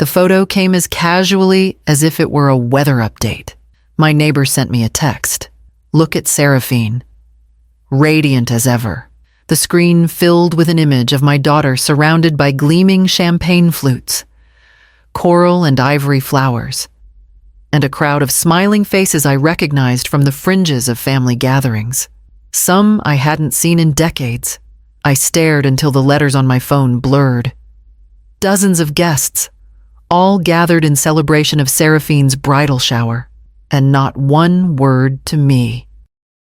The photo came as casually as if it were a weather update. My neighbor sent me a text. Look at Seraphine. Radiant as ever. The screen filled with an image of my daughter surrounded by gleaming champagne flutes, coral and ivory flowers, and a crowd of smiling faces I recognized from the fringes of family gatherings. Some I hadn't seen in decades. I stared until the letters on my phone blurred. Dozens of guests, all gathered in celebration of Seraphine's bridal shower, and not one word to me.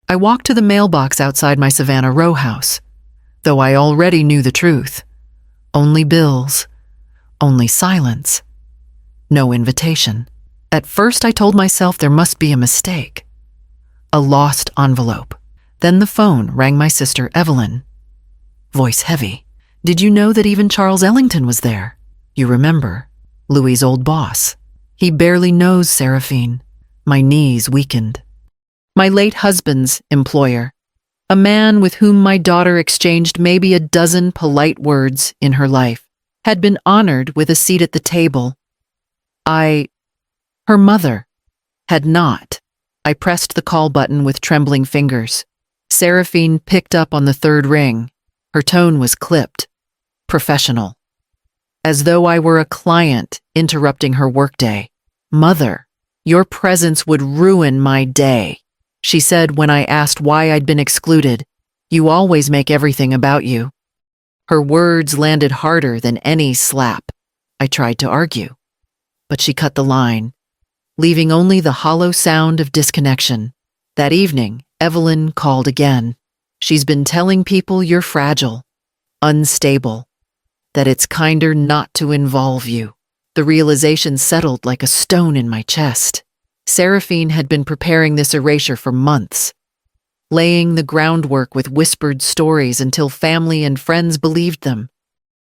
I walked to the mailbox outside my Savannah row house, though I already knew the truth. Only bills, only silence, no invitation. At first I told myself there must be a mistake, a lost envelope. Then the phone rang my sister Evelyn. Voice heavy. Did you know that even Charles Ellington was there? You remember, Louis's old boss. He barely knows Seraphine. My knees weakened. My late husband's employer, a man with whom my daughter exchanged maybe a dozen polite words in her life, had been honored with a seat at the table. Her mother, had not. I pressed the call button with trembling fingers. Seraphine picked up on the third ring. Her tone was clipped, professional, as though I were a client interrupting her workday. Mother, your presence would ruin my day, she said when I asked why I'd been excluded. You always make everything about you. Her words landed harder than any slap. I tried to argue, but she cut the line, leaving only the hollow sound of disconnection. That evening, Evelyn called again. She's been telling people you're fragile, unstable, that it's kinder not to involve you. The realization settled like a stone in my chest. Seraphine had been preparing this erasure for months, laying the groundwork with whispered stories until family and friends believed them.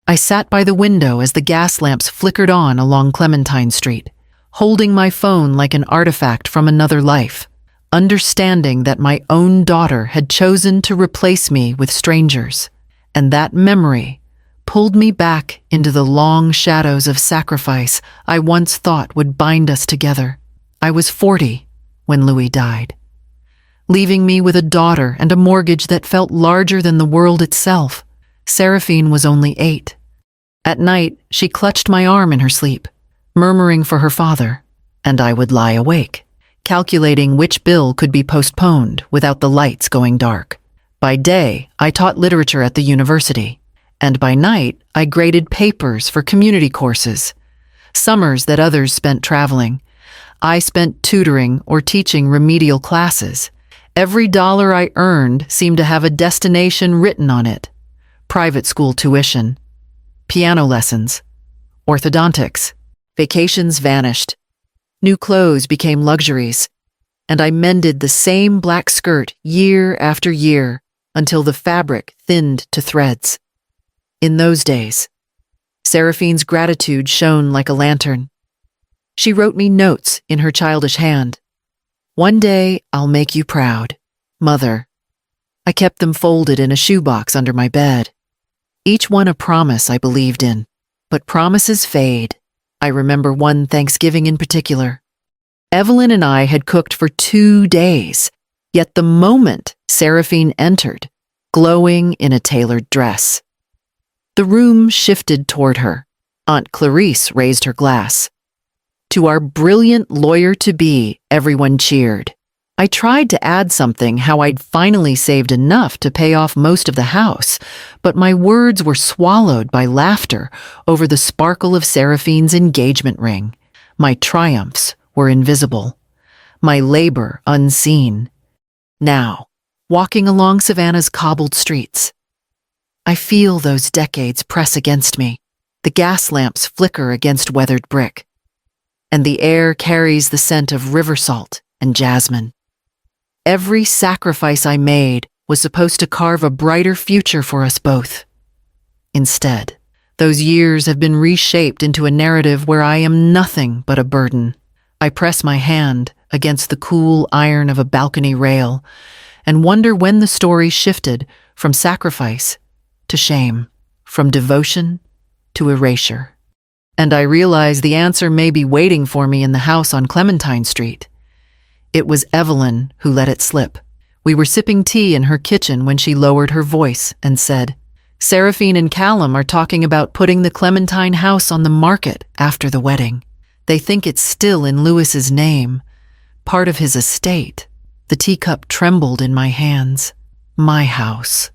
I sat by the window as the gas lamps flickered on along Clementine Street, holding my phone like an artifact from another life, understanding that my own daughter had chosen to replace me with strangers, and that memory pulled me back into the long shadows of sacrifice I once thought would bind us together. I was 40 when Louis died, leaving me with a daughter and a mortgage that felt larger than the world itself. Seraphine was only 8. At night, she clutched my arm in her sleep, murmuring for her father, and I would lie awake, calculating which bill could be postponed without the lights going dark. By day, I taught literature at the university, and by night, I graded papers for community courses. Summers that others spent traveling, I spent tutoring or teaching remedial classes. Every dollar I earned seemed to have a destination written on it. Private school tuition, piano lessons, orthodontics. Vacations vanished. New clothes became luxuries, and I mended the same black skirt year after year until the fabric thinned to threads. In those days, Seraphine's gratitude shone like a lantern. She wrote me notes in her childish hand. One day I'll make you proud, Mother. I kept them folded in a shoebox under my bed. Each one a promise I believed in. But promises fade. I remember one Thanksgiving in particular. Evelyn and I had cooked for 2 days, yet the moment Seraphine entered, glowing in a tailored dress, the room shifted toward her. Aunt Clarice raised her glass. To our brilliant lawyer-to-be, everyone cheered. I tried to add something how I'd finally saved enough to pay off most of the house, but my words were swallowed by laughter over the sparkle of Seraphine's engagement ring. My triumphs were invisible, my labor unseen. Now, walking along Savannah's cobbled streets, I feel those decades press against me. The gas lamps flicker against weathered brick, and the air carries the scent of river salt and jasmine. Every sacrifice I made was supposed to carve a brighter future for us both. Instead, those years have been reshaped into a narrative where I am nothing but a burden. I press my hand against the cool iron of a balcony rail and wonder when the story shifted from sacrifice to shame, from devotion to erasure. And I realized the answer may be waiting for me in the house on Clementine Street. It was Evelyn who let it slip. We were sipping tea in her kitchen when she lowered her voice and said, "Seraphine and Callum are talking about putting the Clementine house on the market after the wedding. They think it's still in Louis's name, part of his estate." The teacup trembled in my hands. My house.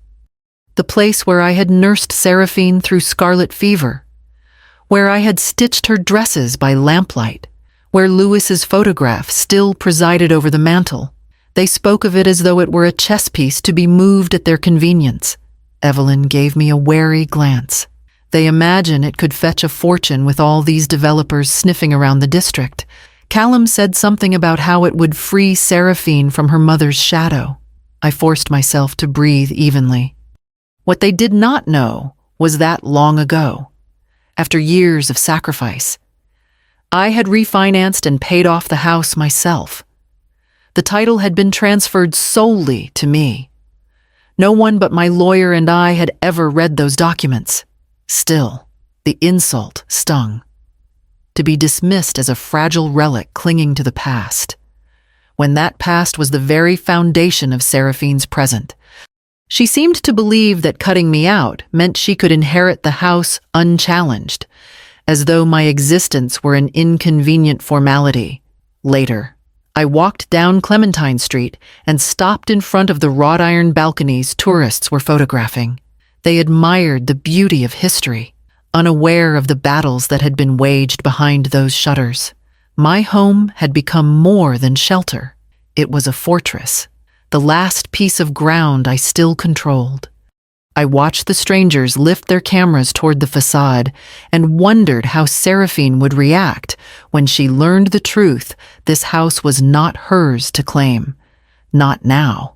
The place where I had nursed Seraphine through scarlet fever, where I had stitched her dresses by lamplight, where Louis's photograph still presided over the mantel. They spoke of it as though it were a chess piece to be moved at their convenience. Evelyn gave me a wary glance. They imagine it could fetch a fortune with all these developers sniffing around the district. Callum said something about how it would free Seraphine from her mother's shadow. I forced myself to breathe evenly. What they did not know was that long ago, after years of sacrifice, I had refinanced and paid off the house myself. The title had been transferred solely to me. No one but my lawyer and I had ever read those documents. Still, the insult stung. To be dismissed as a fragile relic clinging to the past, when that past was the very foundation of Seraphine's present. She seemed to believe that cutting me out meant she could inherit the house unchallenged, as though my existence were an inconvenient formality. Later, I walked down Clementine Street and stopped in front of the wrought iron balconies tourists were photographing. They admired the beauty of history, unaware of the battles that had been waged behind those shutters. My home had become more than shelter. It was a fortress, the last piece of ground I still controlled. I watched the strangers lift their cameras toward the facade and wondered how Seraphine would react when she learned the truth. This house was not hers to claim. Not now.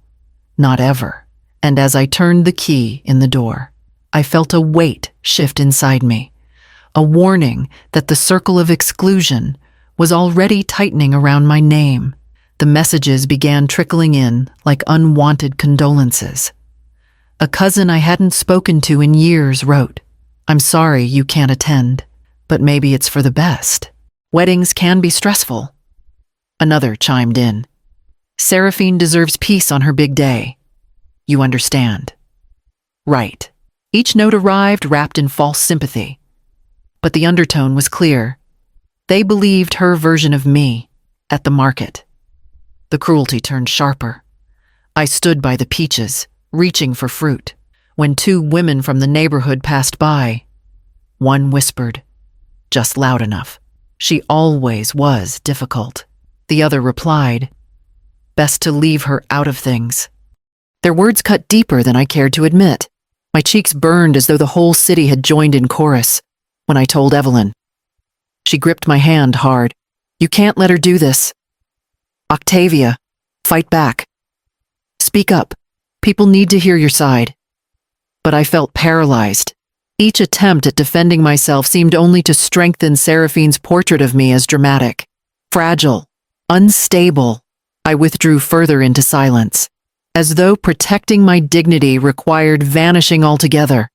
Not ever. And as I turned the key in the door, I felt a weight shift inside me, a warning that the circle of exclusion was already tightening around my name. The messages began trickling in like unwanted condolences. A cousin I hadn't spoken to in years wrote, "I'm sorry you can't attend, but maybe it's for the best. Weddings can be stressful." Another chimed in, "Seraphine deserves peace on her big day. You understand." Right. Each note arrived wrapped in false sympathy. But the undertone was clear. They believed her version of me at the market. The cruelty turned sharper. I stood by the peaches, reaching for fruit, when two women from the neighborhood passed by. One whispered, just loud enough. She always was difficult. The other replied, "Best to leave her out of things." Their words cut deeper than I cared to admit. My cheeks burned as though the whole city had joined in chorus when I told Evelyn. She gripped my hand hard. "You can't let her do this. Octavia, fight back. Speak up. People need to hear your side." But I felt paralyzed. Each attempt at defending myself seemed only to strengthen Seraphine's portrait of me as dramatic. Fragile, unstable, I withdrew further into silence, as though protecting my dignity required vanishing altogether.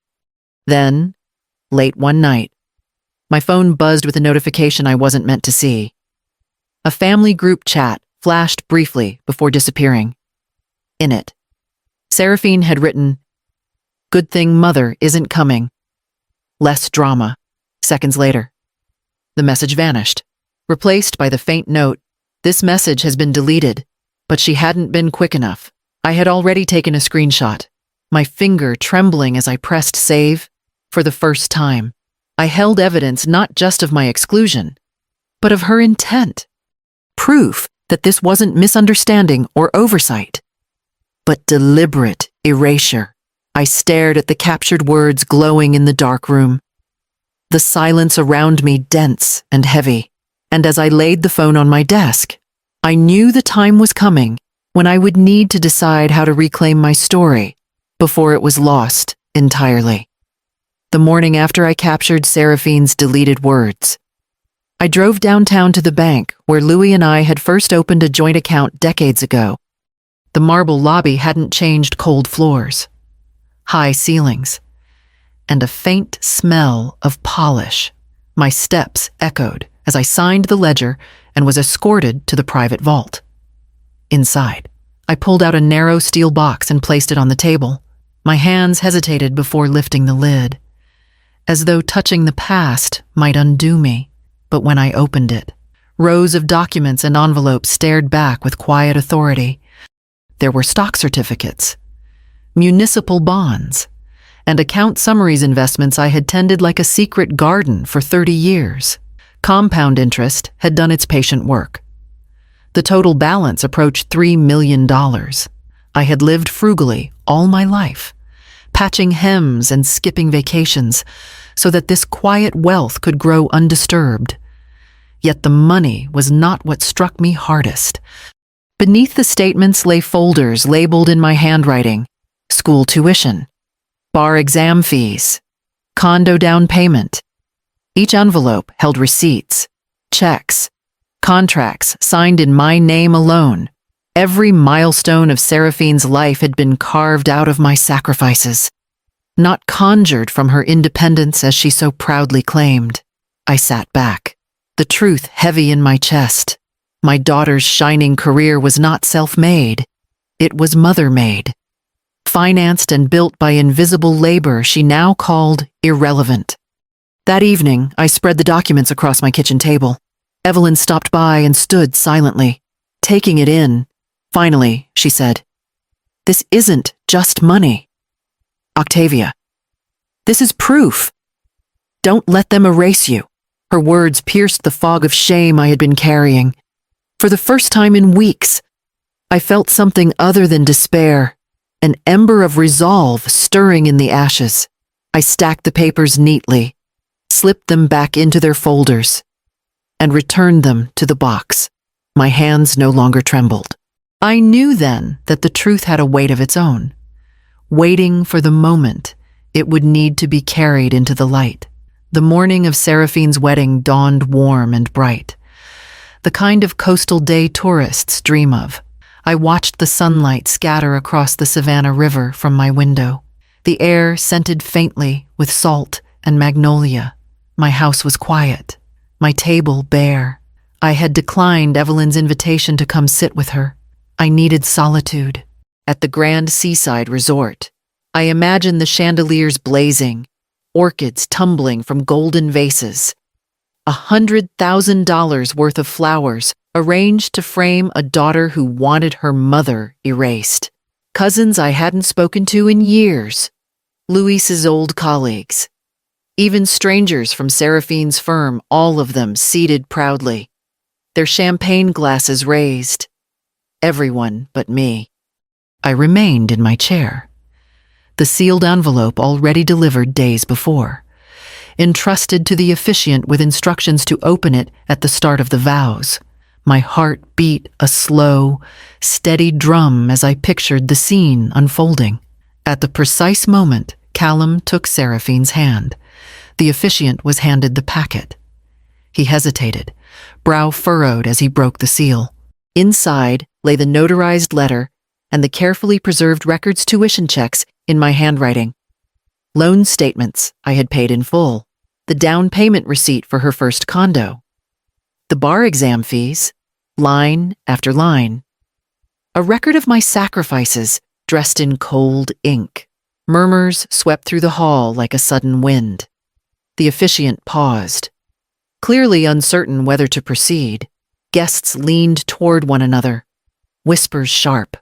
Then, late one night, my phone buzzed with a notification I wasn't meant to see. A family group chat flashed briefly before disappearing. In it, Seraphine had written, "Good thing Mother isn't coming. Less drama." Seconds later, the message vanished, replaced by the faint note, "This message has been deleted." But she hadn't been quick enough. I had already taken a screenshot, my finger trembling as I pressed save. For the first time, I held evidence not just of my exclusion, but of her intent. Proof that this wasn't misunderstanding or oversight, but deliberate erasure. I stared at the captured words glowing in the dark room, the silence around me dense and heavy. And as I laid the phone on my desk, I knew the time was coming when I would need to decide how to reclaim my story before it was lost entirely. The morning after I captured Seraphine's deleted words, I drove downtown to the bank where Louis and I had first opened a joint account decades ago. The marble lobby hadn't changed. Cold floors, high ceilings, and a faint smell of polish. My steps echoed as I signed the ledger and was escorted to the private vault. Inside, I pulled out a narrow steel box and placed it on the table. My hands hesitated before lifting the lid, as though touching the past might undo me. But when I opened it, rows of documents and envelopes stared back with quiet authority. There were stock certificates, municipal bonds, and account summaries investments I had tended like a secret garden for 30 years. Compound interest had done its patient work. The total balance approached $3 million. I had lived frugally all my life, patching hems and skipping vacations so that this quiet wealth could grow undisturbed. Yet the money was not what struck me hardest. Beneath the statements lay folders labeled in my handwriting: school tuition, bar exam fees, condo down payment. Each envelope held receipts, checks, contracts signed in my name alone. Every milestone of Seraphine's life had been carved out of my sacrifices, not conjured from her independence as she so proudly claimed. I sat back, the truth heavy in my chest. My daughter's shining career was not self-made. It was mother-made. Financed and built by invisible labor she now called irrelevant. That evening, I spread the documents across my kitchen table. Evelyn stopped by and stood silently, taking it in. Finally, she said, "This isn't just money. Octavia, this is proof. Don't let them erase you." Her words pierced the fog of shame I had been carrying. For the first time in weeks, I felt something other than despair, an ember of resolve stirring in the ashes. I stacked the papers neatly, slipped them back into their folders, and returned them to the box. My hands no longer trembled. I knew then that the truth had a weight of its own, waiting for the moment it would need to be carried into the light. The morning of Seraphine's wedding dawned warm and bright, the kind of coastal day tourists dream of. I watched the sunlight scatter across the Savannah River from my window. The air scented faintly with salt and magnolia. My house was quiet, my table bare. I had declined Evelyn's invitation to come sit with her. I needed solitude. At the grand seaside resort, I imagined the chandeliers blazing, orchids tumbling from golden vases, $100,000 worth of flowers arranged to frame a daughter who wanted her mother erased, cousins I hadn't spoken to in years, Luis's old colleagues, even strangers from Seraphine's firm, all of them seated proudly, their champagne glasses raised. Everyone but me. I remained in my chair, the sealed envelope already delivered days before, entrusted to the officiant with instructions to open it at the start of the vows. My heart beat a slow, steady drum as I pictured the scene unfolding. At the precise moment, Callum took Seraphine's hand. The officiant was handed the packet. He hesitated, brow furrowed as he broke the seal. Inside lay the notarized letter and the carefully preserved records tuition checks in my handwriting. Loan statements I had paid in full, the down payment receipt for her first condo, the bar exam fees, line after line. A record of my sacrifices dressed in cold ink. Murmurs swept through the hall like a sudden wind. The officiant paused, clearly uncertain whether to proceed. Guests leaned toward one another, whispers sharp,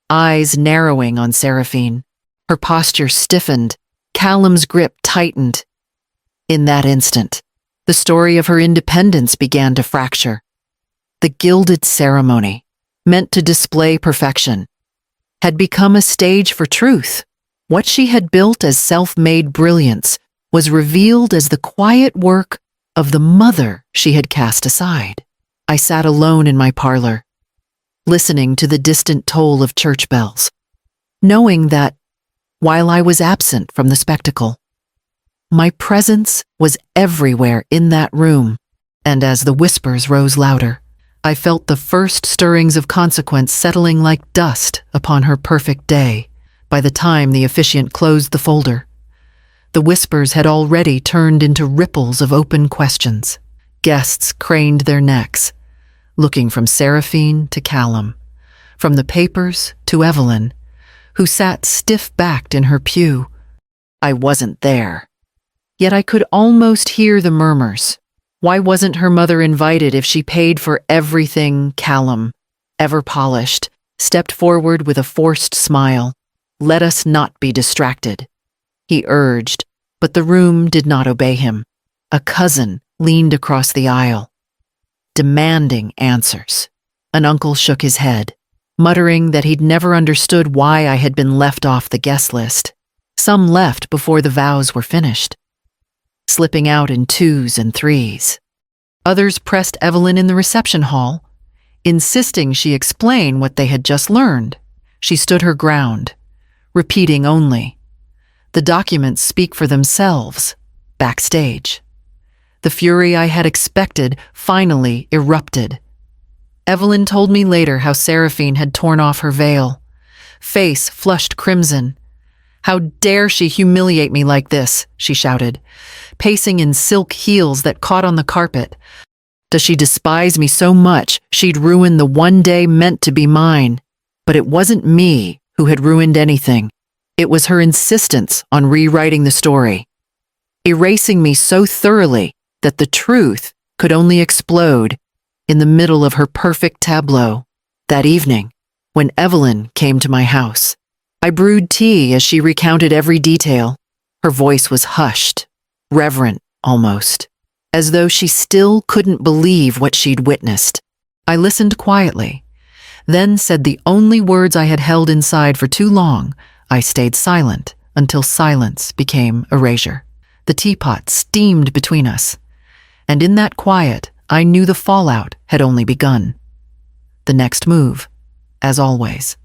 eyes narrowing on Seraphine. Her posture stiffened, Callum's grip tightened. In that instant, the story of her independence began to fracture. The gilded ceremony, meant to display perfection, had become a stage for truth. What she had built as self-made brilliance was revealed as the quiet work of the mother she had cast aside. I sat alone in my parlor, listening to the distant toll of church bells, knowing that, while I was absent from the spectacle, my presence was everywhere in that room, and as the whispers rose louder, I felt the first stirrings of consequence settling like dust upon her perfect day. By the time the officiant closed the folder, The whispers had already turned into ripples of open questions. Guests craned their necks, looking from Seraphine to Callum, from the papers to Evelyn, who sat stiff-backed in her pew. I wasn't there. Yet I could almost hear the murmurs. Why wasn't her mother invited if she paid for everything? Callum, ever polished, stepped forward with a forced smile. Let us not be distracted, he urged, but the room did not obey him. A cousin leaned across the aisle, demanding answers. An uncle shook his head, muttering that he'd never understood why I had been left off the guest list. Some left before the vows were finished, slipping out in 2s and 3s. Others pressed Evelyn in the reception hall, insisting she explain what they had just learned. She stood her ground, repeating only, "The documents speak for themselves." Backstage, the fury I had expected finally erupted. Evelyn told me later how Seraphine had torn off her veil, face flushed crimson. "How dare she humiliate me like this?" she shouted, pacing in silk heels that caught on the carpet. "Does she despise me so much she'd ruin the one day meant to be mine?" But it wasn't me who had ruined anything. It was her insistence on rewriting the story, erasing me so thoroughly that the truth could only explode in the middle of her perfect tableau. That evening, when Evelyn came to my house, I brewed tea as she recounted every detail. Her voice was hushed, reverent almost, as though she still couldn't believe what she'd witnessed. I listened quietly, then said the only words I had held inside for too long. I stayed silent until silence became erasure. The teapot steamed between us, and in that quiet, I knew the fallout had only begun. The next move, as always,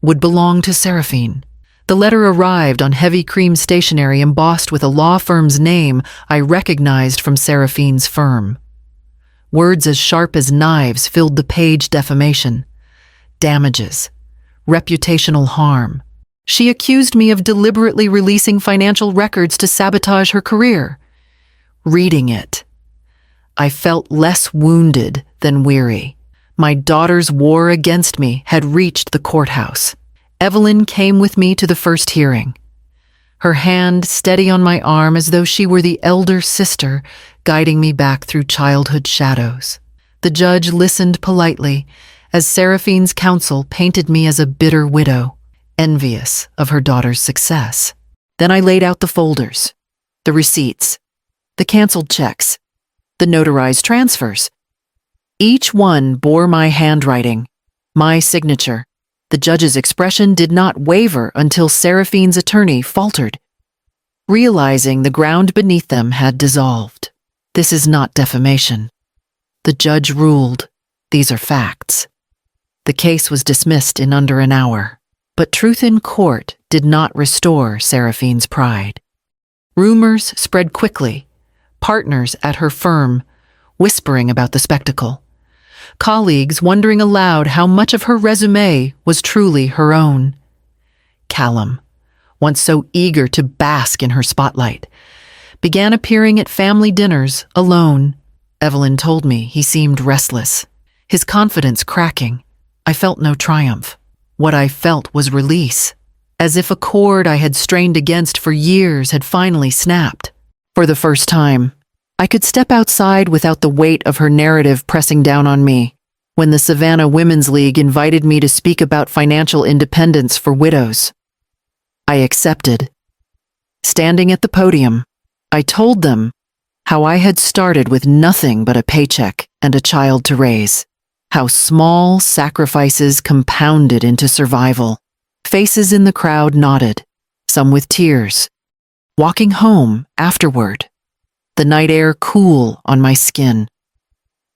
would belong to Seraphine. The letter arrived on heavy cream stationery embossed with a law firm's name I recognized from Seraphine's firm. Words as sharp as knives filled the page. Defamation, damages, reputational harm. She accused me of deliberately releasing financial records to sabotage her career. Reading it, I felt less wounded than weary. My daughter's war against me had reached the courthouse. Evelyn came with me to the first hearing, her hand steady on my arm as though she were the elder sister guiding me back through childhood shadows. The judge listened politely as Seraphine's counsel painted me as a bitter widow, envious of her daughter's success. Then I laid out the folders, the receipts, the canceled checks, the notarized transfers. Each one bore my handwriting, my signature. The judge's expression did not waver until Seraphine's attorney faltered, realizing the ground beneath them had dissolved. "This is not defamation," the judge ruled. "These are facts." The case was dismissed in under an hour, but truth in court did not restore Seraphine's pride. Rumors spread quickly, partners at her firm whispering about the spectacle, colleagues wondering aloud how much of her resume was truly her own. Callum, once so eager to bask in her spotlight, began appearing at family dinners alone. Evelyn told me he seemed restless, his confidence cracking. I felt no triumph. What I felt was release, as if a cord I had strained against for years had finally snapped. For the first time, I could step outside without the weight of her narrative pressing down on me. When the Savannah Women's League invited me to speak about financial independence for widows, I accepted. Standing at the podium, I told them how I had started with nothing but a paycheck and a child to raise, how small sacrifices compounded into survival. Faces in the crowd nodded, some with tears. Walking home afterward, the night air cool on my skin,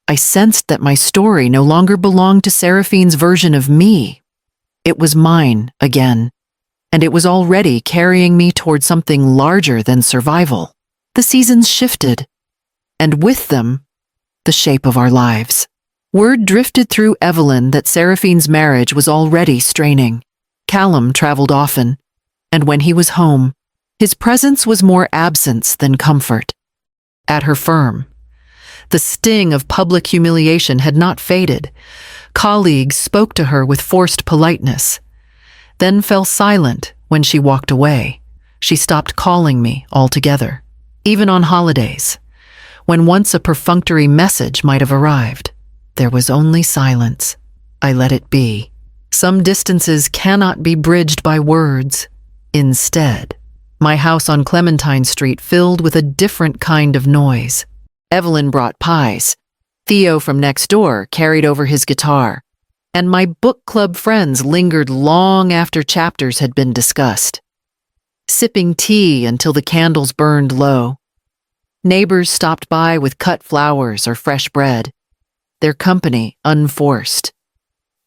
I sensed that my story no longer belonged to Seraphine's version of me. It was mine again, and it was already carrying me toward something larger than survival. The seasons shifted, and with them, the shape of our lives. Word drifted through Evelyn that Seraphine's marriage was already straining. Callum traveled often, and when he was home, His presence was more absence than comfort. At her firm, the sting of public humiliation had not faded. Colleagues spoke to her with forced politeness, then fell silent when she walked away. She stopped calling me altogether, even on holidays, when once a perfunctory message might have arrived. There was only silence. I let it be. Some distances cannot be bridged by words. Instead, my house on Clementine Street filled with a different kind of noise. Evelyn brought pies. Theo from next door carried over his guitar. And my book club friends lingered long after chapters had been discussed, sipping tea until the candles burned low. Neighbors stopped by with cut flowers or fresh bread, their company unforced,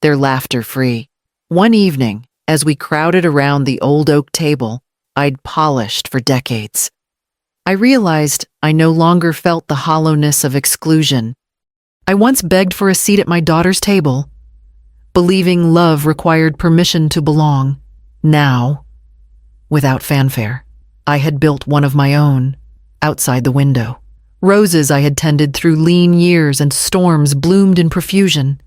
their laughter free. One evening, as we crowded around the old oak table I'd polished for decades, I realized I no longer felt the hollowness of exclusion. I once begged for a seat at my daughter's table, believing love required permission to belong. Now, without fanfare, I had built one of my own, outside the window. Roses I had tended through lean years and storms bloomed in profusion,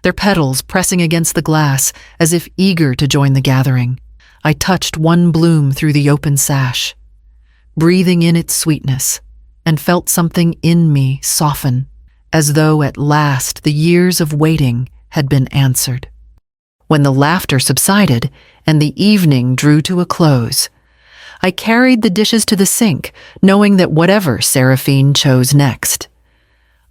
their petals pressing against the glass as if eager to join the gathering. I touched one bloom through the open sash, breathing in its sweetness, and felt something in me soften, as though at last the years of waiting had been answered. When the laughter subsided and the evening drew to a close, I carried the dishes to the sink, knowing that whatever Seraphine chose next,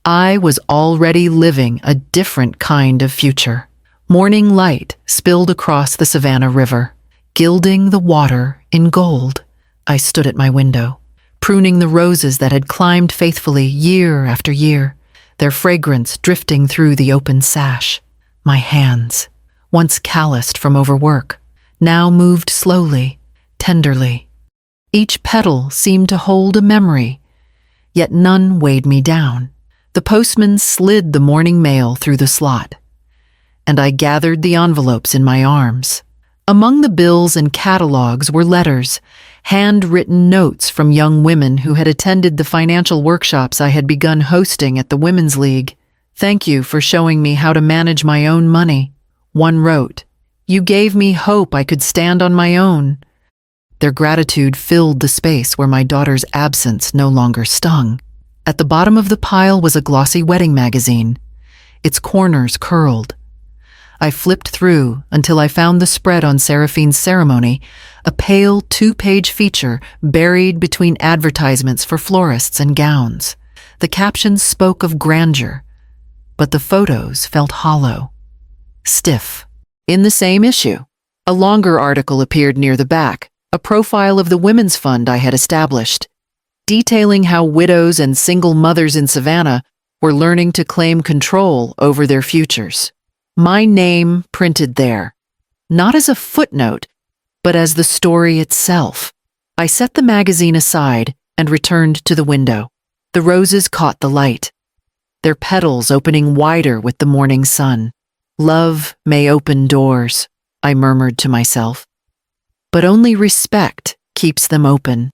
I was already living a different kind of future. Morning light spilled across the Savannah River, gilding the water in gold. I stood at my window, pruning the roses that had climbed faithfully year after year, their fragrance drifting through the open sash. My hands, once calloused from overwork, now moved slowly, tenderly. Each petal seemed to hold a memory, yet none weighed me down. The postman slid the morning mail through the slot, and I gathered the envelopes in my arms. Among the bills and catalogs were letters, handwritten notes from young women who had attended the financial workshops I had begun hosting at the Women's League. "Thank you for showing me how to manage my own money," one wrote. "You gave me hope I could stand on my own." Their gratitude filled the space where my daughter's absence no longer stung. At the bottom of the pile was a glossy wedding magazine, its corners curled. I flipped through until I found the spread on Seraphine's ceremony, a pale two-page feature buried between advertisements for florists and gowns. The captions spoke of grandeur, but the photos felt hollow, stiff. In the same issue, a longer article appeared near the back, a profile of the Women's Fund I had established, detailing how widows and single mothers in Savannah were learning to claim control over their futures. My name printed there, not as a footnote, but as the story itself. I set the magazine aside and returned to the window. The roses caught the light, their petals opening wider with the morning sun. "Love may open doors," I murmured to myself, "but only respect keeps them open."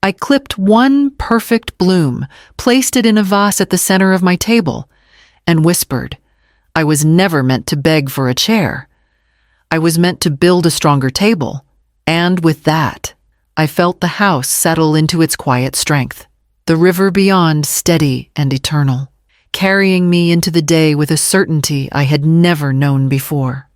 I clipped one perfect bloom, placed it in a vase at the center of my table, and whispered, I was never meant to beg for a chair. I was meant to build a stronger table, and with that, I felt the house settle into its quiet strength, the river beyond steady and eternal, carrying me into the day with a certainty I had never known before.